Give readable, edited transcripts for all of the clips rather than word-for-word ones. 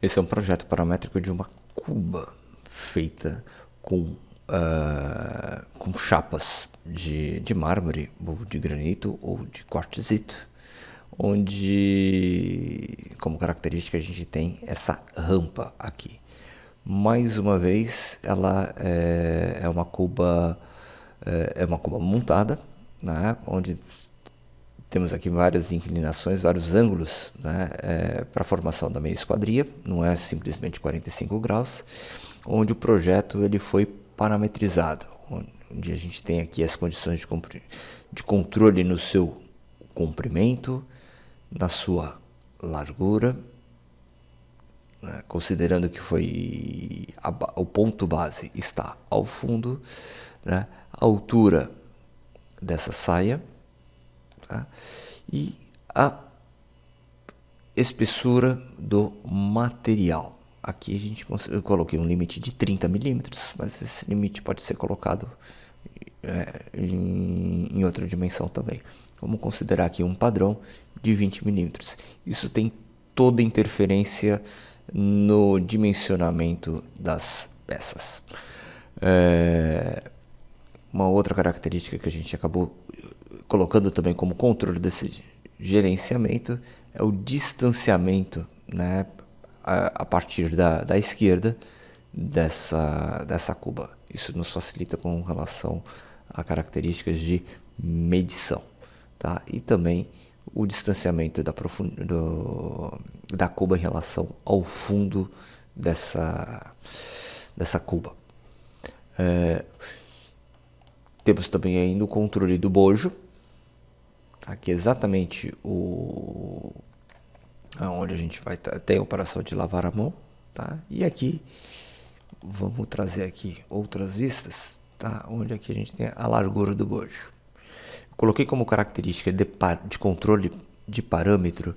Esse é um projeto paramétrico de uma cuba feita com chapas de mármore, ou de granito, ou de quartzito, onde, como característica, a gente tem essa rampa aqui. Mais uma vez, ela é uma cuba montada, né, onde temos aqui várias inclinações, vários ângulos, né, para a formação da meia esquadria, não é simplesmente 45 graus, onde o projeto ele foi parametrizado, onde a gente tem aqui as condições de controle no seu comprimento, na sua largura, né, considerando que o ponto base está ao fundo, né, a altura dessa saia, tá? E a espessura do material. Aqui eu coloquei um limite de 30 milímetros, mas esse limite pode ser colocado em outra dimensão também. Vamos considerar aqui um padrão de 20 milímetros. Isso tem toda interferência no dimensionamento das peças. Uma outra característica que a gente acabou colocando também como controle desse gerenciamento é o distanciamento, né, a partir da esquerda dessa cuba. Isso nos facilita com relação a características de medição, tá? E também o distanciamento da cuba em relação ao fundo dessa cuba. Temos também ainda o controle do bojo, aqui exatamente onde a gente vai ter a operação de lavar a mão, tá? E aqui vamos trazer aqui outras vistas, tá? Onde aqui a gente tem a largura do bojo. Coloquei como característica de controle de parâmetro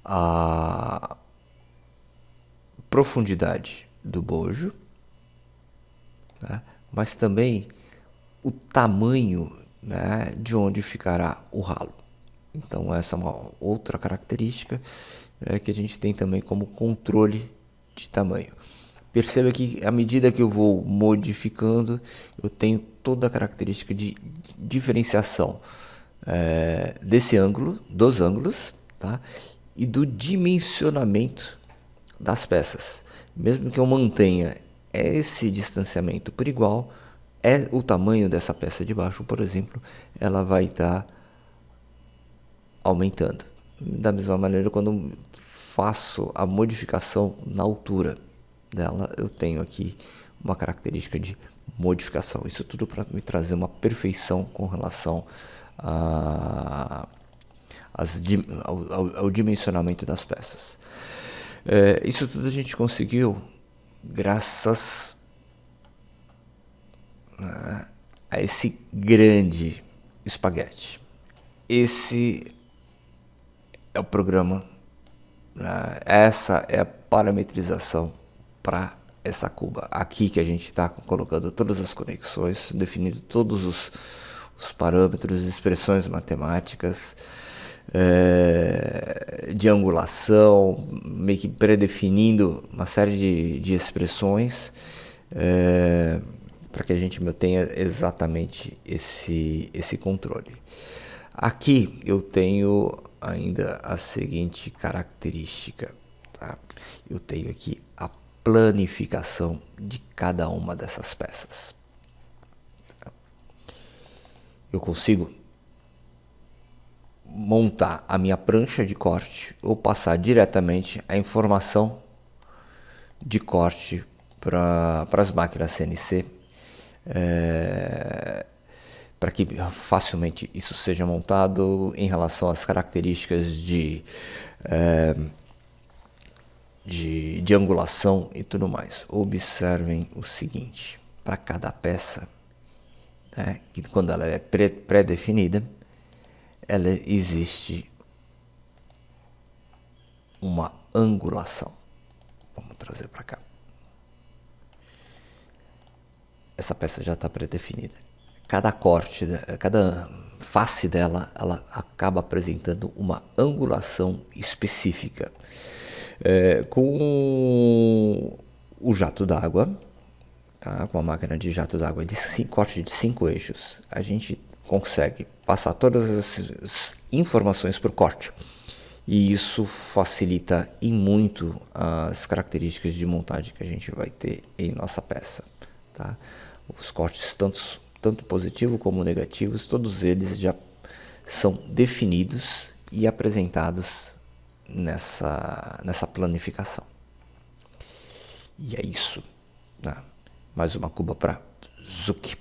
a profundidade do bojo, tá? Mas também o tamanho, né, de onde ficará o ralo. Então essa é uma outra característica que a gente tem também como controle de tamanho. Perceba que à medida que eu vou modificando, eu tenho toda a característica de diferenciação desse ângulo, dos ângulos, tá? E do dimensionamento das peças. Mesmo que eu mantenha esse distanciamento por igual, o tamanho dessa peça de baixo, por exemplo, ela vai estar aumentando. Da mesma maneira, quando eu faço a modificação na altura dela, eu tenho aqui uma característica de modificação. Isso tudo para me trazer uma perfeição com relação ao dimensionamento das peças. Isso tudo a gente conseguiu graças a esse grande espaguete. Esse é o programa, né? Essa é a parametrização para essa cuba. Aqui que a gente está colocando todas as conexões, definindo todos os parâmetros, expressões matemáticas, de angulação, meio que predefinindo uma série de expressões para que a gente tenha exatamente esse controle. Aqui eu tenho ainda a seguinte característica, tá? Eu tenho aqui a planificação de cada uma dessas peças. Eu consigo montar a minha prancha de corte ou passar diretamente a informação de corte para as máquinas CNC, para que facilmente isso seja montado em relação às características de angulação e tudo mais. Observem o seguinte: para cada peça, né, que quando ela é pré-definida, ela existe uma angulação. Vamos trazer para cá. Essa peça já está pré-definida. Cada corte, cada face dela, ela acaba apresentando uma angulação específica. Com o jato d'água, tá? Com a máquina de jato d'água de corte de 5 eixos, a gente consegue passar todas as informações por corte. E isso facilita e muito as características de montagem que a gente vai ter em nossa peça. Tá? Os cortes, tanto positivos como negativos, todos eles já são definidos e apresentados nessa planificação. E é isso. Né? Mais uma cuba para Zuki.